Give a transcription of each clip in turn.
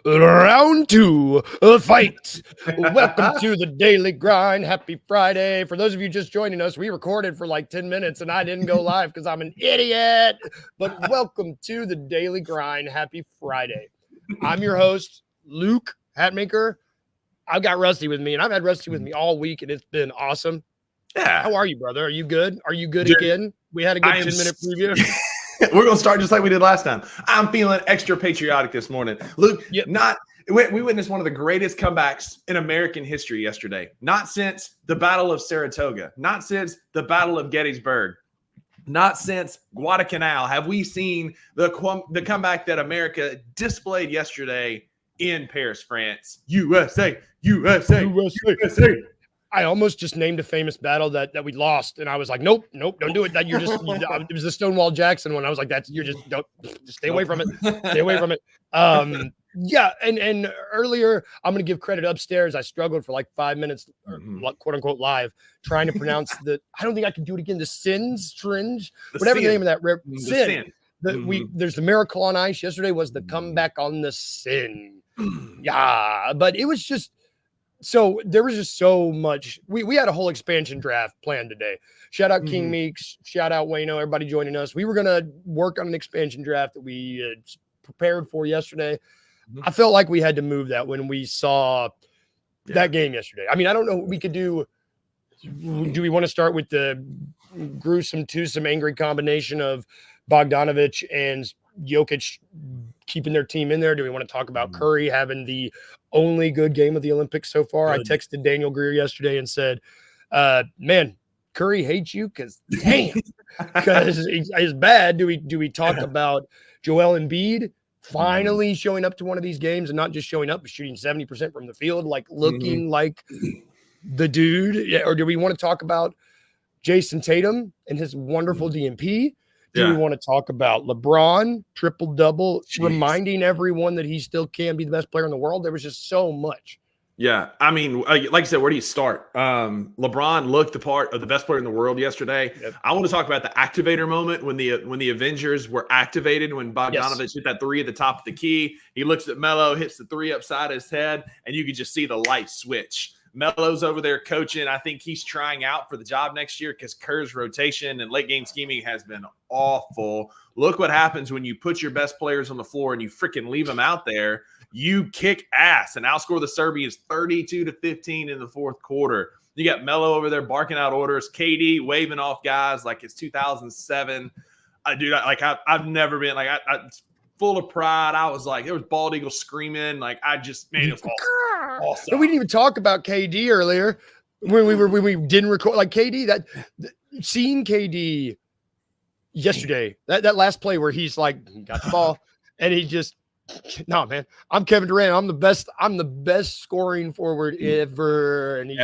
Round two, fight. Welcome to the Daily Grind. Happy Friday. For those of you just joining us, we recorded for like 10 minutes and I didn't go live because I'm an idiot. But welcome to the Daily Grind. Happy Friday. I'm your host, Luke Hatmaker. I've got Rusty with me, and I've had Rusty with me all week, and it's been awesome. Yeah. How are you, brother? Are you good? Are you good Dude, again? We had a good 10-minute preview. We're going to start just like we did last time. I'm feeling extra patriotic this morning. Luke, we witnessed one of the greatest comebacks in American history yesterday. Not since the Battle of Saratoga, not since the Battle of Gettysburg, not since Guadalcanal have we seen the comeback that America displayed yesterday in Paris, France. USA, USA, USA, USA. I almost just named a famous battle that we lost, and I was like, nope, don't do it. That it was the Stonewall Jackson one. I was like, just stay away from it. Stay away from it. Yeah, and earlier, I'm gonna give credit upstairs. I struggled for like 5 minutes, quote unquote live, trying to pronounce I don't think I can do it again. The whatever the name of that sin. There's the Miracle on Ice. Yesterday was the comeback on the sin. Yeah, but it was just. So there was just so much. We had a whole expansion draft planned today. Shout out King Meeks. Shout out Wayno. Everybody joining us. We were going to work on an expansion draft that we prepared for yesterday. I felt like we had to move that when we saw that game yesterday. I mean, I don't know what we could do. Do we want to start with the gruesome, twosome, angry combination of Bogdanovic and Jokic keeping their team in there? Do we want to talk about Curry having the only good game of the Olympics so far? I texted Daniel Greer yesterday and said, man, Curry hates you because he's bad. Do we talk about Joel Embiid finally showing up to one of these games and not just showing up, but shooting 70% from the field, like looking like the dude? Yeah, or do we want to talk about Jason Tatum and his wonderful DMP? Do we want to talk about LeBron, triple-double, reminding everyone that he still can be the best player in the world? There was just so much. Yeah, I mean, like I said, where do you start? LeBron looked the part of the best player in the world yesterday. Yep. I want to talk about the activator moment when the Avengers were activated, when Bogdanovic hit that three at the top of the key. He looks at Melo, hits the three upside his head, and you could just see the light switch. Melo's over there coaching. I think he's trying out for the job next year because Kerr's rotation and late game scheming has been awful. Look what happens when you put your best players on the floor and you freaking leave them out there. You kick ass and outscore the Serbians 32-15 in the fourth quarter. You got Melo over there barking out orders, KD waving off guys like it's 2007. I've never been like I full of pride. I was like, there was bald eagle screaming. Like it was awesome. We didn't even talk about KD earlier when we didn't record. Like KD, seeing KD yesterday, that last play where he's like got the ball and he just man, I'm Kevin Durant. I'm the best scoring forward ever. And he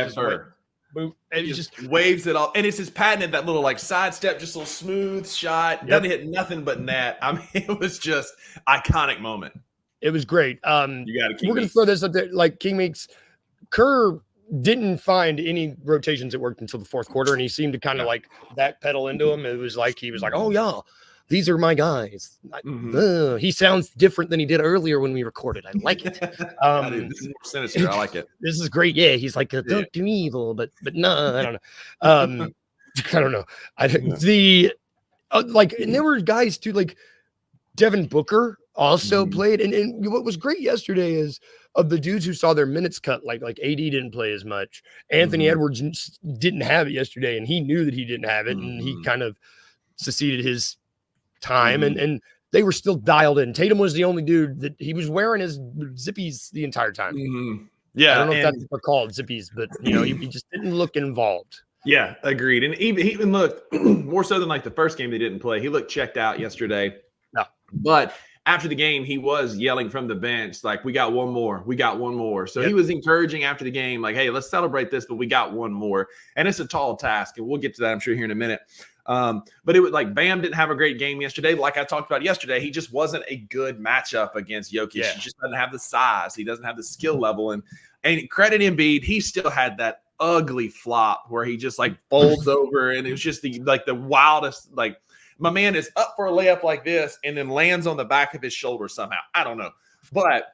just waves it off, and it's his patented that little like sidestep, just a little smooth shot. Doesn't hit nothing but net. I mean, it was just iconic moment. It was great. We're gonna throw this up there. Like King Meeks, Kerr didn't find any rotations that worked until the fourth quarter, and he seemed to kind of like backpedal into them. It was like he was like, "Oh yeah, these are my guys." He sounds different than he did earlier when we recorded. I like it. This is more sinister. I like it. This is great. Yeah, he's like, don't do evil, but no, I don't know. I don't know. And there were guys too, like Devin Booker also played. And what was great yesterday is of the dudes who saw their minutes cut, like AD didn't play as much. Anthony Edwards didn't have it yesterday, and he knew that he didn't have it, and he kind of seceded his time, and they were still dialed in. Tatum was the only dude that he was wearing his zippies the entire time. Yeah, I don't know if that's what they're called, zippies, but he just didn't look involved. Yeah, agreed. And he even looked more so than like the first game they didn't play. He looked checked out yesterday. No. But after the game, he was yelling from the bench, like, we got one more. We got one more. So he was encouraging after the game, like, hey, let's celebrate this, but we got one more. And it's a tall task, and we'll get to that, I'm sure, here in a minute. But it was like Bam didn't have a great game yesterday. Like I talked about yesterday, he just wasn't a good matchup against Jokic. Yeah. He just doesn't have the size. He doesn't have the skill level. And credit Embiid, he still had that ugly flop where he just like folds over, and it was just the wildest, like, my man is up for a layup like this and then lands on the back of his shoulder somehow. I don't know. But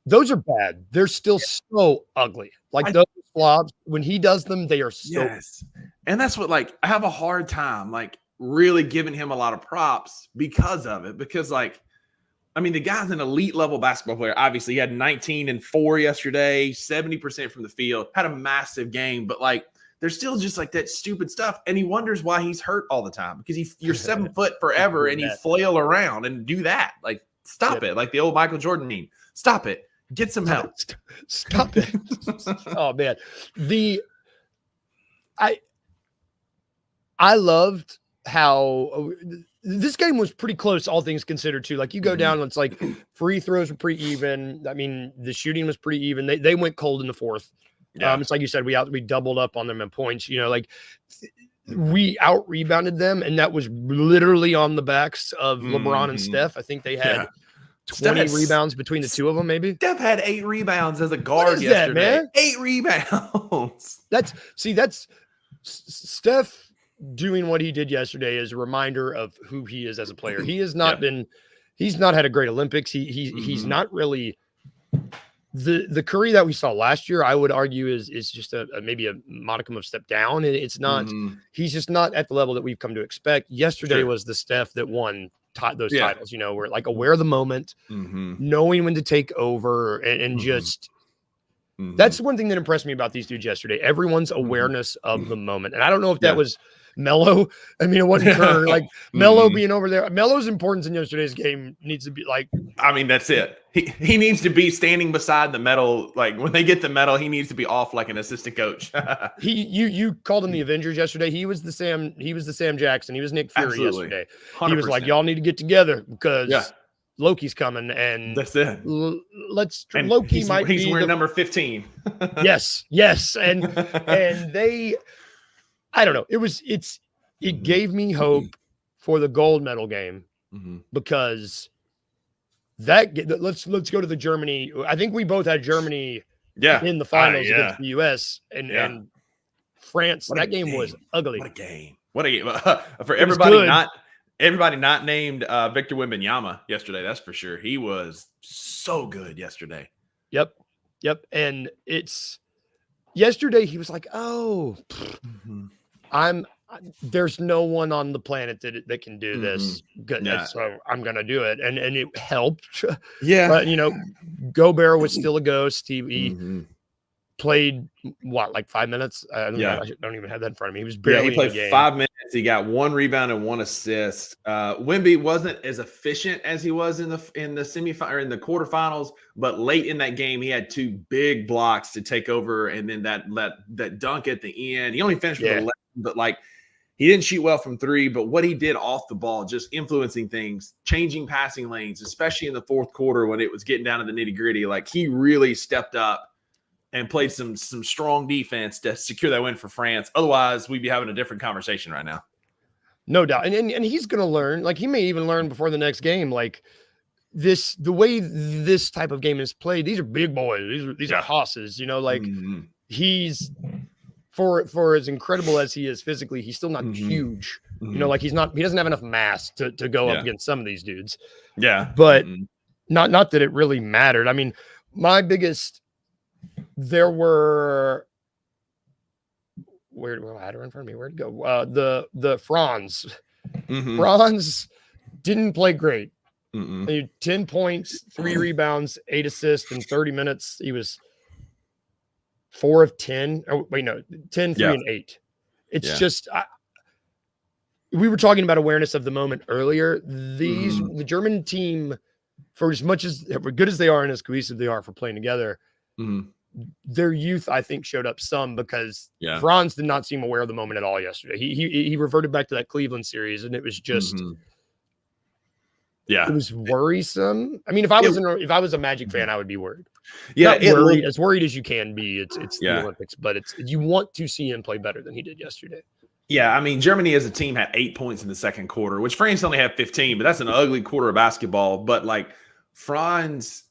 those are bad. They're still so ugly. Like those flops, when he does them, they are so. Yes. And that's what, like, I have a hard time, like, really giving him a lot of props because of it. Because, like, I mean, the guy's an elite level basketball player. Obviously, he had 19 and 4 yesterday, 70% from the field, had a massive game, but like, there's still just like that stupid stuff. And he wonders why he's hurt all the time because you're 7 foot forever and you flail around and do that. Like, stop it. Like the old Michael Jordan meme. Stop it. Get some help. Stop it. Oh man. I loved how this game was pretty close, all things considered, too. Like, you go down, it's like free throws were pretty even. I mean, the shooting was pretty even. They went cold in the fourth. Yeah. It's like you said, we doubled up on them in points. You know, like we out rebounded them, and that was literally on the backs of LeBron and Steph. I think they had 20 rebounds between the two of them, maybe. Steph had 8 rebounds as a guard yesterday. That, man? 8 rebounds. That's Steph doing what he did yesterday is a reminder of who he is as a player. He has not he's not had a great Olympics. He's not really the Curry that we saw last year. I would argue is just maybe a modicum of step down. And it's not, he's just not at the level that we've come to expect. Yesterday was the Steph that won those titles, you know, we're like aware of the moment, knowing when to take over and just, that's one thing that impressed me about these dudes yesterday. Everyone's awareness of the moment. And I don't know if that was Melo. I mean, it wasn't Kerr. Like Melo being over there. Melo's importance in yesterday's game needs to be like. I mean, that's it. He needs to be standing beside the medal. Like when they get the medal, he needs to be off like an assistant coach. You called him the Avengers yesterday. He was the Sam Jackson. He was Nick Fury yesterday. 100%. He was like, y'all need to get together because Loki's coming, and that's it. Loki might be wearing number 15. yes, and they. I don't know. It gave me hope for the gold medal game because let's go to the Germany. I think we both had Germany in the finals against the US and France. That game was ugly. What a game. For everybody not named Victor Wembanyama yesterday, that's for sure. He was so good yesterday. Yep. And yesterday he was like, oh, there's no one on the planet that can do this. Good. So I'm going to do it. And it helped. Yeah. But, you know, Gobert was still a ghost. He played like 5 minutes. I don't even have that in front of me. He was barely he played in the game. 5 minutes. He got 1 rebound and 1 assist. Wemby wasn't as efficient as he was in the semifinal or in the quarterfinals, but late in that game, he had 2 big blocks to take over. And then that dunk at the end, he only finished with 11, but like, he didn't shoot well from 3, but what he did off the ball, just influencing things, changing passing lanes, especially in the fourth quarter when it was getting down to the nitty-gritty, like he really stepped up and played some strong defense to secure that win for France. Otherwise, we'd be having a different conversation right now. No doubt. And he's going to learn, like he may even learn before the next game, like the way this type of game is played, these are big boys. These are hosses, you know, like he's for as incredible as he is physically, he's still not huge. You know, like he doesn't have enough mass to go up against some of these dudes. Yeah. But not that it really mattered. I mean, my biggest, there were, I had her in front of me. Where'd it go? The Franz. Franz didn't play great. He had 10 points, 3 rebounds, 8 assists in 30 minutes. He was 4 of 10. Oh, wait, no, 10, 3, and 8. It's just, we were talking about awareness of the moment earlier. The German team, for as good as they are and as cohesive they are for playing together, their youth, I think, showed up some because Franz did not seem aware of the moment at all yesterday. He reverted back to that Cleveland series, and it was just, it was worrisome. I mean, if I was a Magic fan, I would be worried. Yeah, as worried as you can be. It's the Olympics, but you want to see him play better than he did yesterday. Yeah, I mean, Germany as a team had 8 points in the second quarter, which France only had 15, but that's an ugly quarter of basketball. But like Franz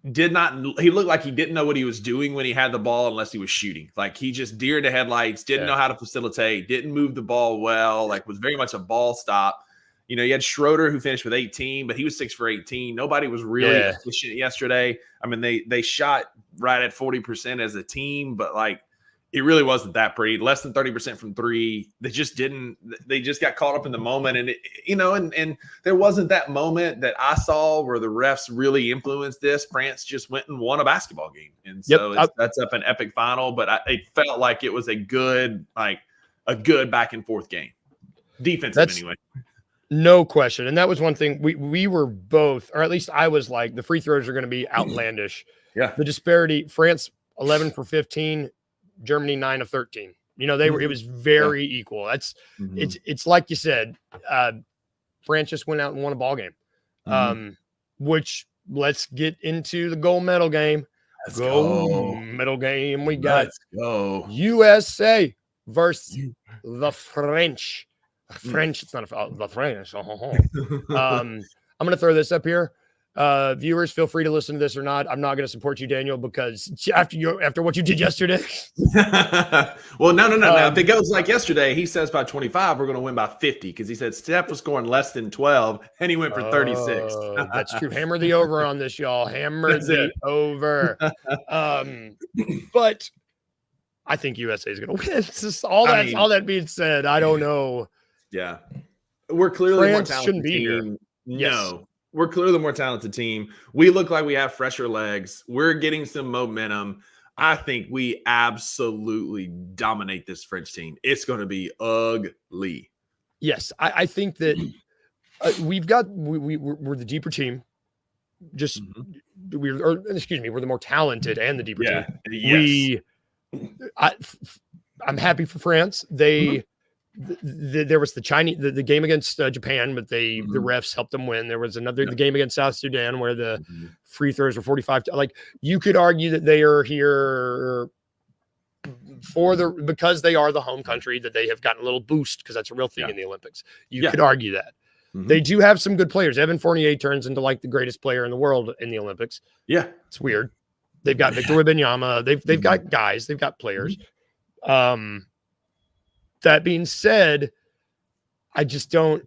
he looked like he didn't know what he was doing when he had the ball unless he was shooting. Like he just deer to headlights, didn't know how to facilitate, didn't move the ball well, like was very much a ball stop. You know, you had Schroeder who finished with 18, but he was 6 for 18. Nobody was really efficient yesterday. I mean, they shot right at 40% as a team, but like it really wasn't that pretty. Less than 30% from three. They just got caught up in the moment. And and there wasn't that moment that I saw where the refs really influenced this. France just went and won a basketball game. And so that's up an epic final, but it felt like it was a good back and forth game. Defensive anyway. No question. And that was one thing we were both, or at least I was like, the free throws are going to be outlandish. Yeah. The disparity, France 11 for 15, Germany 9 of 13. You know, it was very equal. That's it's like you said, France just went out and won a ball game. Which let's get into the gold medal game. Medal game. We got USA versus the French. It's not the French. I'm going to throw this up here. Viewers, feel free to listen to this or not. I'm not going to support you, Daniel, because after what you did yesterday. Well, no. If it goes like yesterday, he says by 25, we're going to win by 50 because he said Steph was scoring less than 12 and he went for 36. That's true. Hammer the over on this, y'all. Hammer the over. But I think USA is going to win. It's just all that being said, I don't know. Yeah, we're clearly France more talented shouldn't be team. Here. No, we're clearly the more talented team. We look like we have fresher legs. We're getting some momentum. I think we absolutely dominate this French team. It's going to be ugly. Yes, I think that we're the deeper team. Just we're the more talented and the deeper team. Yes. I'm happy for France. There was the Chinese the game against Japan, but the refs helped them win. There was the game against South Sudan where the free throws were 45. Like you could argue that they are here because they are the home country, that they have gotten a little boost because that's a real thing in the Olympics. You could argue that. They do have some good players. Evan Fournier turns into like the greatest player in the world in the Olympics. Yeah, it's weird. They've got Victor Wembanyama. They've got guys. They've got players. That being said, I just don't.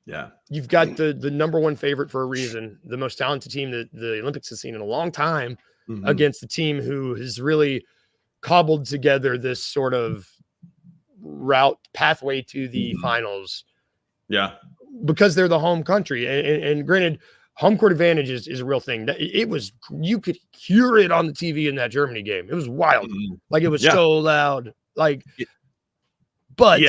Yeah. You've got the number one favorite for a reason, the most talented team that the Olympics has seen in a long time against the team who has really cobbled together this sort of pathway to the finals. Yeah. Because they're the home country. And granted, home court advantage is a real thing. You could hear it on the TV in that Germany game. It was wild. Like it was so loud. But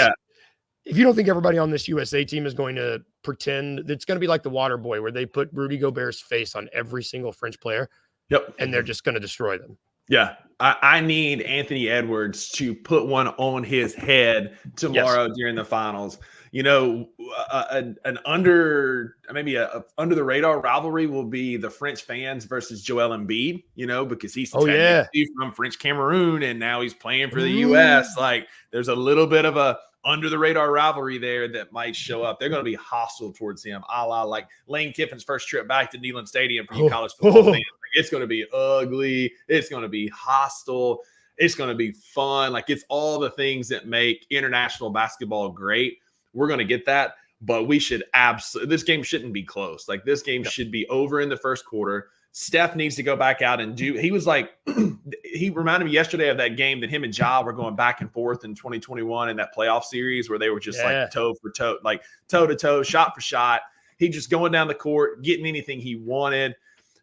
if you don't think everybody on this USA team is going to pretend, it's going to be like the water boy where they put Rudy Gobert's face on every single French player. Yep. And they're just going to destroy them. Yeah. I need Anthony Edwards to put one on his head tomorrow during the finals. You know, an under the radar rivalry will be the French fans versus Joel Embiid, you know, because he's from French Cameroon and now he's playing for the US. Like there's a little bit of a under the radar rivalry there that might show up. They're going to be hostile towards him, a la like Lane Kiffin's first trip back to Neyland Stadium for you college football fans. Like, it's going to be ugly. It's going to be hostile. It's going to be fun. Like it's all the things that make international basketball great. We're going to get that, but we should this game shouldn't be close. Like this game should be over in the first quarter. Steph needs to go back out and he was like, he reminded me yesterday of that game that him and Ja were going back and forth in 2021 in that playoff series where they were just like toe for toe, like toe to toe, shot for shot. He just going down the court, getting anything he wanted.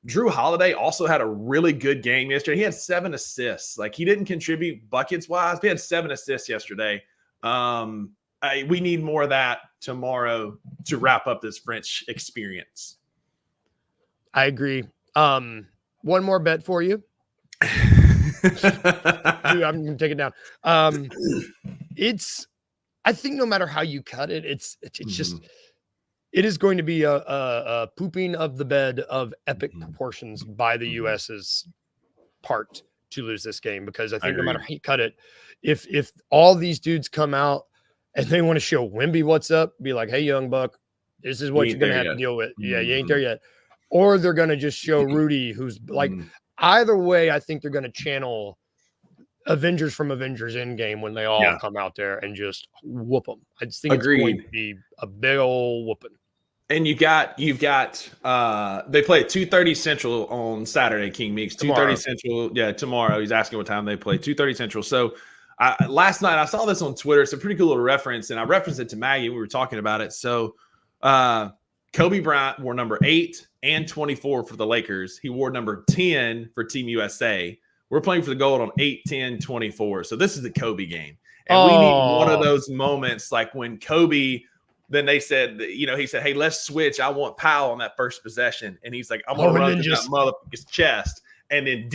Drew Holiday also had a really good game yesterday. He had 7 assists. Like he didn't contribute buckets wise, but he had 7 assists yesterday. We need more of that tomorrow to wrap up this French experience. I agree. One more bet for you. Dude, I'm going to take it down. I think no matter how you cut it, it's just, it is going to be a pooping of the bed of epic proportions by the US's part to lose this game, because I think no matter how you cut it, if all these dudes come out and they want to show Wemby what's up, be like, hey, young buck, this is what you're going to have to deal with. Yeah, you ain't there yet. Or they're going to just show Rudy, who's like, either way, I think they're going to channel Avengers from Avengers Endgame when they all come out there and just whoop them. I just think it's going to be a big old whooping. And you've got they play at 2:30 Central on Saturday, King Meeks. 2:30 Central, yeah, tomorrow. He's asking what time they play. 2:30 Central. So last night I saw this on Twitter. It's a pretty cool little reference, and I referenced it to Maggie. We were talking about it. So Kobe Bryant wore number 8 and 24 for the Lakers. He wore number 10 for Team USA. We're playing for the gold on 8, 10, 24. So this is the Kobe game. And we need one of those moments like when Kobe – then they said, he said, hey, let's switch. I want Powell on that first possession. And he's like, I'm going to run through that motherfucker's chest. And then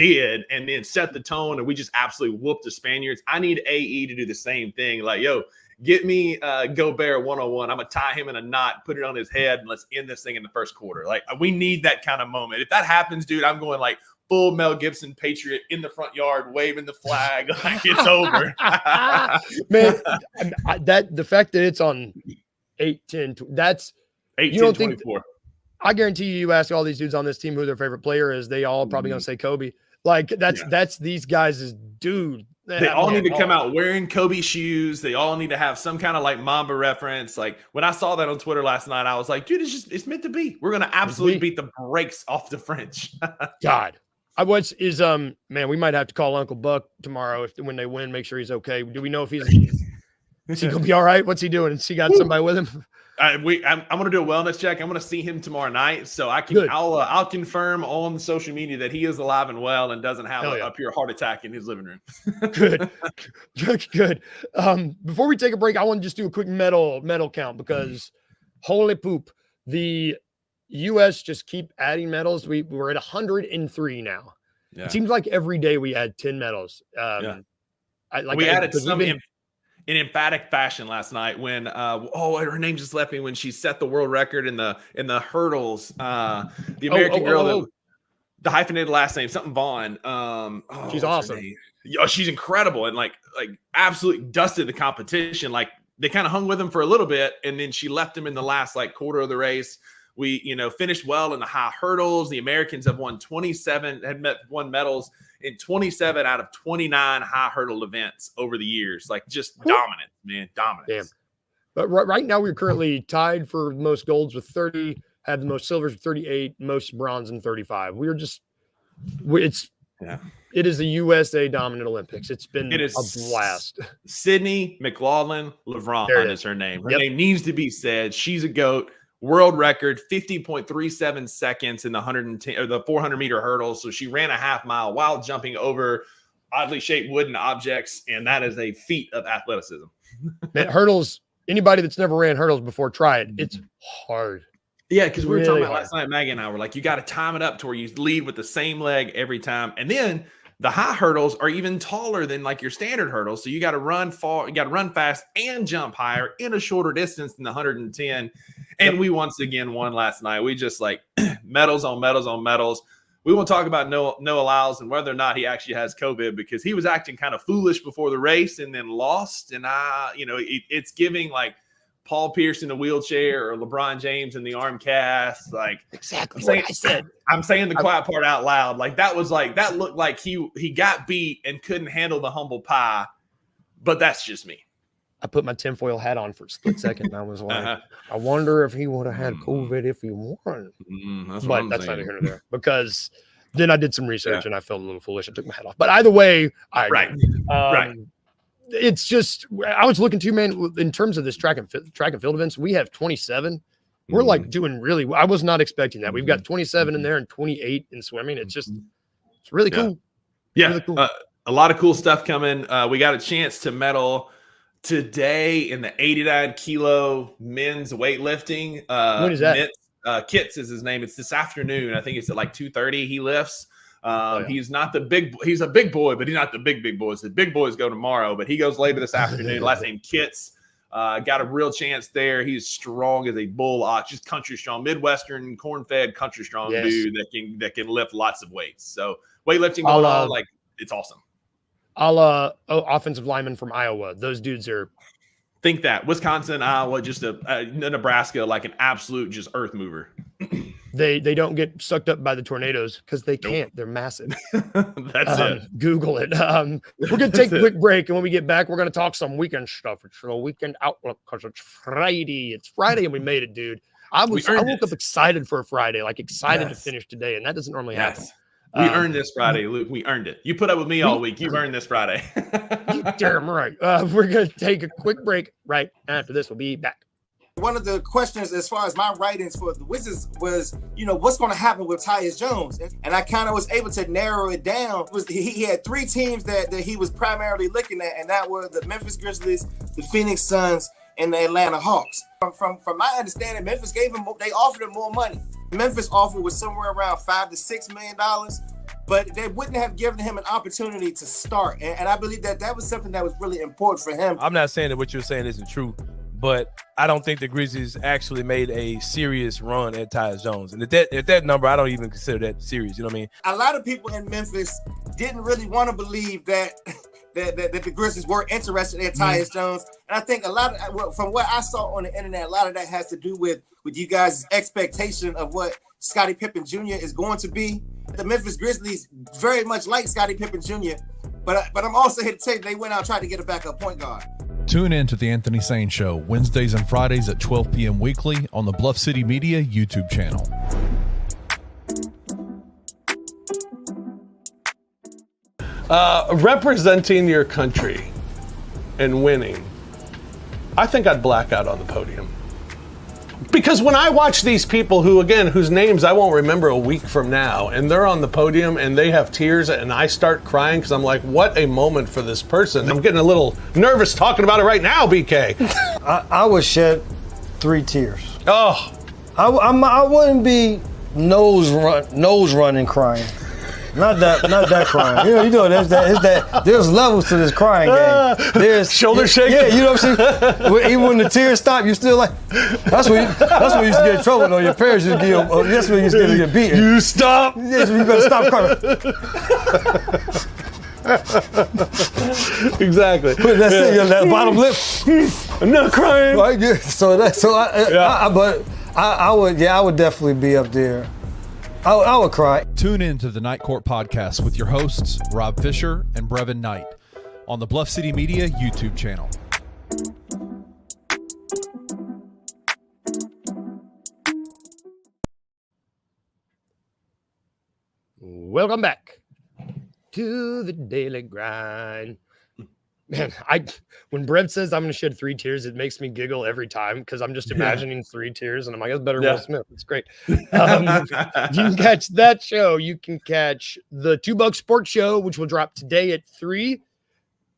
and then set the tone. And we just absolutely whooped the Spaniards. I need AE to do the same thing. Like, yo, get me Gobert 101. I'm going to tie him in a knot, put it on his head, and let's end this thing in the first quarter. Like, we need that kind of moment. If that happens, dude, I'm going like full Mel Gibson Patriot in the front yard, waving the flag. Like, it's over. Man, the fact that it's on 8, 10, that's 8, 10, 24. I guarantee you ask all these dudes on this team who their favorite player is, they all probably going to say Kobe. Like that's these guys' dude. They all need to come out wearing Kobe shoes. They all need to have some kind of like Mamba reference. Like when I saw that on Twitter last night, I was like, dude, it's meant to be. We're going to absolutely beat the brakes off the French. God. Man, we might have to call Uncle Buck tomorrow when they win, make sure he's okay. Do we know if is he gonna be all right? What's he doing? Has he got somebody with him? I'm gonna do a wellness check. I'm gonna see him tomorrow night, so I'll confirm on social media that he is alive and well and doesn't have a pure heart attack in his living room. Good. Before we take a break, I want to just do a quick medal count because holy poop, the U.S. just keep adding medals. We're at 103 now. Yeah. It seems like every day we add 10 medals. We added some in emphatic fashion last night when her name just left me when she set the world record in the hurdles. The American girl, the hyphenated last name, something Vaughn. She's awesome. She's incredible and like absolutely dusted the competition. Like they kind of hung with him for a little bit, and then she left him in the last like quarter of the race. We finished well in the high hurdles. The Americans have won won medals in 27 out of 29 high hurdle events over the years. Like just dominant, man, dominant. Damn. But right now we're currently tied for most golds with 30, have the most silvers with 38, most bronze in 35. It is a USA dominant Olympics. It's been a blast. Sydney McLaughlin LeVron is her name. Her name needs to be said. She's a GOAT. World record 50.37 seconds in the 110 or the 400 meter hurdle. So she ran a half mile while jumping over oddly shaped wooden objects, and that is a feat of athleticism. Man, hurdles. Anybody that's never ran hurdles before, try it. It's hard. Yeah, because we were talking about last night, Maggie and I were like, you got to time it up to where you lead with the same leg every time, and then the high hurdles are even taller than like your standard hurdles. So you got to run far, you got to run fast and jump higher in a shorter distance than the 110. And we once again won last night. We just like medals on medals on medals. We won't talk about Noah Lyles and whether or not he actually has COVID because he was acting kind of foolish before the race and then lost. And it's giving like Paul Pierce in the wheelchair or LeBron James in the arm cast. Like exactly what I said. I'm saying the quiet part out loud. Like that looked like he got beat and couldn't handle the humble pie. But that's just me. I put my tinfoil hat on for a split second. And I was like, I wonder if he would have had COVID if he won. But that's neither here nor there. Because then I did some research and I felt a little foolish. I took my hat off. But either way, right. It's just, I was looking too, man, in terms of this track and field events, we have 27. We're like doing really well. I was not expecting that. We've got 27 in there and 28 in swimming. It's just, it's really cool. Yeah. Really cool. A lot of cool stuff coming. We got a chance to medal today in the 89 kilo men's weightlifting. When is that? Kits is his name. It's this afternoon. I think it's at like 2:30 he lifts. He's not he's a big boy, but he's not the big boys. The big boys go tomorrow, but he goes later this afternoon. Last name Kits. Got a real chance there. He's strong as a bull ox, just country strong, Midwestern corn-fed country strong dude that can lift lots of weights. So weightlifting going on, like it's awesome. Offensive lineman from Iowa. Those dudes are. Think that Wisconsin, Iowa, just Nebraska, like an absolute just earth mover. They don't get sucked up by the tornadoes because they can't. Nope. They're massive. That's it. Google it. We're gonna take a quick break, and when we get back, we're gonna talk some weekend stuff. It's a weekend outlook because it's Friday. It's Friday, and we made it, dude. I woke up excited for a Friday, like excited to finish today, and that doesn't normally happen. We earned this Friday, Luke. We earned it. You put up with me all week. You've earned this Friday. You damn right. We're going to take a quick break right after this. We'll be back. One of the questions as far as my writings for the Wizards was, what's going to happen with Tyus Jones? And I kind of was able to narrow it down. He had 3 teams that he was primarily looking at, and that were the Memphis Grizzlies, the Phoenix Suns, and the Atlanta Hawks. From my understanding, Memphis they offered him more money. Memphis offer was somewhere around $5 to $6 million, but they wouldn't have given him an opportunity to start. And I believe that was something that was really important for him. I'm not saying that what you're saying isn't true, but I don't think the Grizzlies actually made a serious run at Tyus Jones. And at that number, I don't even consider that serious. You know what I mean? A lot of people in Memphis didn't really want to believe that the Grizzlies were interested in Tyus Jones. And I think from what I saw on the internet, a lot of that has to do with you guys' expectation of what Scottie Pippen Jr. is going to be. The Memphis Grizzlies very much like Scottie Pippen Jr., but I'm also here to tell you they went out and tried to get a backup point guard. Tune in to The Anthony Sane Show, Wednesdays and Fridays at 12 p.m. weekly on the Bluff City Media YouTube channel. Representing your country and winning, I think I'd black out on the podium. Because when I watch these people whose names I won't remember a week from now, and they're on the podium and they have tears and I start crying because I'm like, what a moment for this person. I'm getting a little nervous talking about it right now, BK. I would shed 3 tears. Oh. I wouldn't be nose running crying. Not that crying. There's levels to this crying game. There's shoulder shaking. Yeah, you know what I'm saying? Even when the tears stop, you still like, that's when you used to get in trouble though. Your parents used to give you, that's when you used to get beaten. You stop. Yes, you better stop crying. Exactly. Put that bottom lip. I'm not crying. Right, yeah. I would definitely be up there. I would cry. Tune in to the Night Court Podcast with your hosts, Rob Fisher and Brevin Knight, on the Bluff City Media YouTube channel. Welcome back to the Daily Grind. Man, when Brev says I'm going to shed 3 tears, it makes me giggle every time because I'm just imagining 3 tears, and I'm like, that's better than Will Smith. It's great. You can catch that show. You can catch the $2 Sports Show, which will drop today at 3.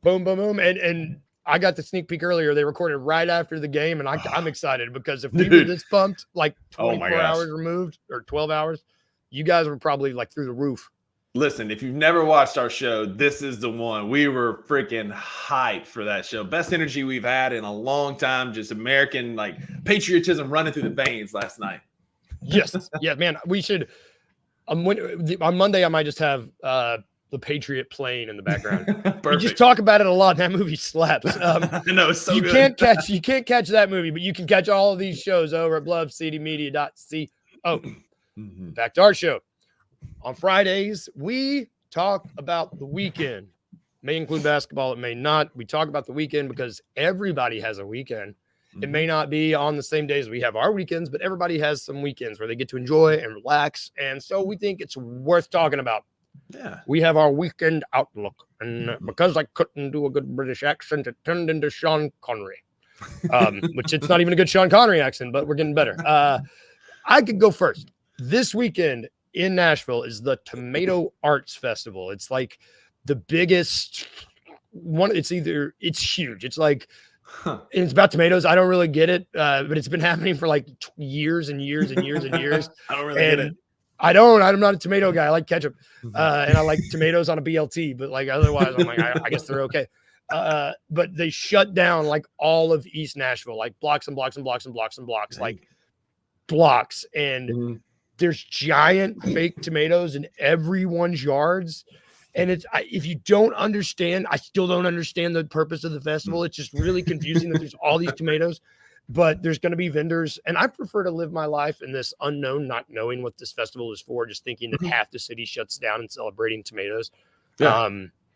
Boom, boom, boom. And I got the sneak peek earlier. They recorded right after the game, and I'm excited because if we were this pumped, like 24 hours removed or 12 hours, you guys were probably like through the roof. Listen, if you've never watched our show, this is the one. We were freaking hyped for that show. Best energy we've had in a long time. Just American, patriotism running through the veins last night. Yes. Yeah, man. We should on Monday, I might just have the Patriot playing in the background. We just talk about it a lot. That movie slaps. I know, it's so you good. You can't catch that movie, but you can catch all of these shows over at bluffcitymedia.co. Back to our show. On Fridays, we talk about the weekend. May include basketball, it may not. We talk about the weekend because everybody has a weekend. It may not be on the same days we have our weekends, but everybody has some weekends where they get to enjoy and relax. And so we think it's worth talking about. Yeah. We have our weekend outlook. And because I couldn't do a good British accent, it turned into Sean Connery. Which it's not even a good Sean Connery accent, but we're getting better. I could go first. This weekend in Nashville is the Tomato Arts Festival. It's like the biggest one. It's huge. It's like, it's about tomatoes. I don't really get it, but it's been happening for like years and years and years and years. I don't really get it. I'm not a tomato guy. I like ketchup, and I like tomatoes on a BLT, but like otherwise, I'm like, I guess they're okay. But they shut down like all of East Nashville, like blocks and blocks and blocks and blocks and blocks, like blocks. And there's giant fake tomatoes in everyone's yards. And if you don't understand, I still don't understand the purpose of the festival. It's just really confusing that there's all these tomatoes, but there's going to be vendors. And I prefer to live my life in this unknown, not knowing what this festival is for, just thinking that half the city shuts down and celebrating tomatoes. Yeah.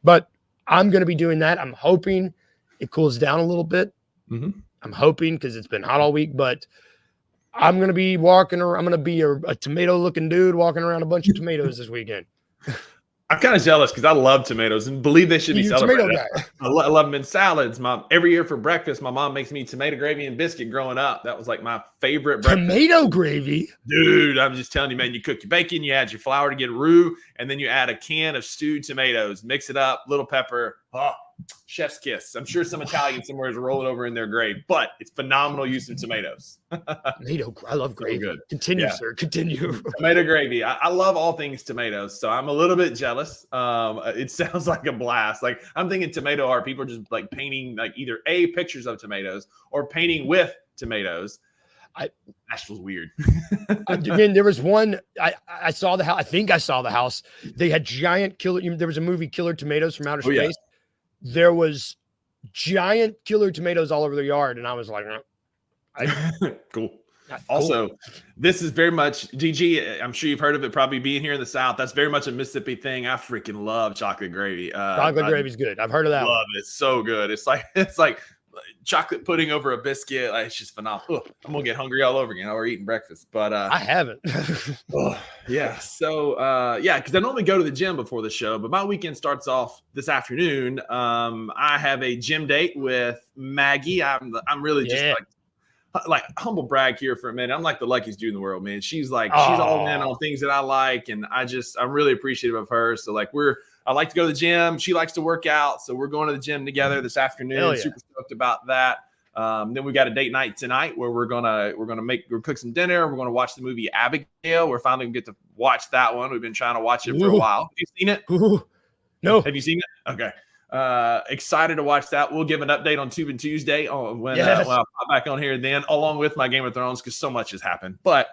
But I'm going to be doing that. I'm hoping it cools down a little bit. I'm hoping, because it's been hot all week, but I'm gonna be walking around. I'm gonna be a tomato-looking dude walking around a bunch of tomatoes this weekend. I'm kind of jealous because I love tomatoes and believe they should be You're a celebrated. tomato guy. I love them in salads. Every year for breakfast, my mom makes me tomato gravy and biscuit growing up. That was like my favorite breakfast. Tomato gravy? Dude, I'm just telling you, man, you cook your bacon, you add your flour to get roux, and then you add a can of stewed tomatoes, mix it up, little pepper. Oh, chef's kiss. I'm sure some Italian somewhere is rolling over in their grave, but it's phenomenal use of tomatoes. Tomato, I love gravy. good. Continue, Yeah. sir. Continue. Tomato gravy. I love all things tomatoes, so I'm a little bit jealous. It sounds like a blast. Like I'm thinking tomato art. People are just like painting like either pictures of tomatoes or painting with tomatoes. Nashville's weird. Again, there was one. I saw the house. I think I saw the house. They had giant killer. There was a movie, Killer Tomatoes from Outer Space. Yeah. There was giant killer tomatoes all over the yard, and I was like, Cool. Also, this is very much DG. I'm sure you've heard of it. Probably being here in the South, that's very much a Mississippi thing. I freaking love chocolate gravy. Chocolate gravy's good. I've heard of that. Love it. It's so good. It's like chocolate pudding over a biscuit. Like, it's just phenomenal. Ugh, I'm gonna get hungry all over again. We're eating breakfast, but I haven't. yeah. So because I normally go to the gym before the show, but my weekend starts off this afternoon. I have a gym date with Maggie. I'm really just like humble brag here for a minute. I'm like the luckiest dude in the world, man. She's like, she's all in on things that I like. And I'm really appreciative of her. So like I like to go to the gym. She likes to work out. So we're going to the gym together this afternoon. Yeah. Super stoked about that. Then we got a date night tonight where we're gonna cook some dinner. We're gonna watch the movie Abigail. We're finally gonna get to watch that one. We've been trying to watch it for a while. Have you seen it? No. Have you seen it? Okay. Excited to watch that. We'll give an update on Tube and Tuesday when I pop back on here then, along with my Game of Thrones, because so much has happened. But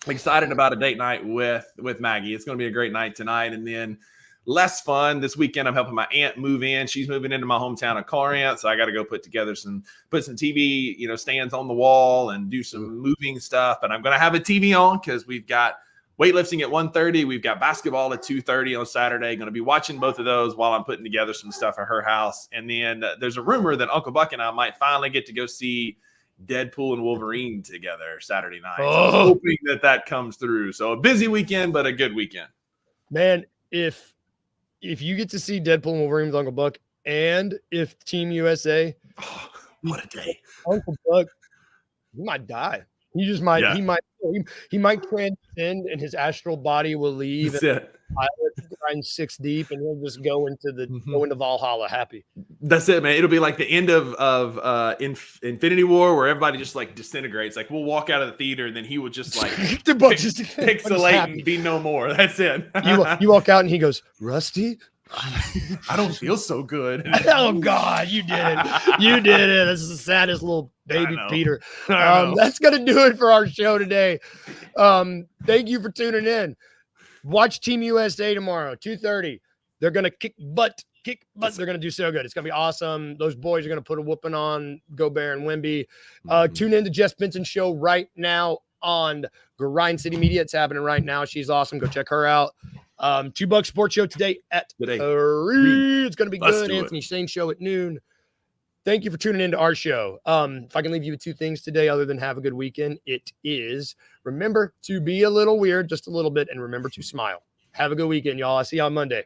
excited about a date night with Maggie. It's going to be a great night tonight. And then less fun this weekend, I'm helping my aunt move in. She's moving into my hometown of Corinth, so I got to go put some TV stands on the wall and do some moving stuff. And I'm going to have a TV on because we've got weightlifting at 1:30. We've got basketball at 2:30 on Saturday. Going to be watching both of those while I'm putting together some stuff at her house. And then there's a rumor that Uncle Buck and I might finally get to go see Deadpool and Wolverine together Saturday night. So I'm hoping that comes through. So a busy weekend, but a good weekend. Man, if you get to see Deadpool and Wolverine with Uncle Buck, and if Team USA, what a day! Uncle Buck, he might die. He just might. Yeah. He might transcend, and his astral body will leave. That's it. Grind 6 deep, and he'll just go into Valhalla happy. That's it, man. It'll be like the end of Infinity War, where everybody just like disintegrates. Like we'll walk out of the theater, and then he will just like pixelate and be no more. That's it. You walk out, and he goes, Rusty. I don't feel so good. Oh God, you did it! You did it. This is the saddest little baby Peter. That's gonna do it for our show today. Thank you for tuning in. Watch Team USA tomorrow, 2:30. They're gonna kick butt. They're gonna do so good. It's gonna be awesome. Those boys are gonna put a whooping on Gobert and Wemby. Tune in to Jess Benson show right now on Grind City Media. It's happening right now. She's awesome. Go check her out. $2 Sports Show today at 3. It's going to be good. Anthony Shane show at noon. Thank you for tuning into our show. If I can leave you with 2 things today, other than have a good weekend, it is remember to be a little weird, just a little bit, and remember to smile. Have a good weekend, y'all. I'll see you on Monday.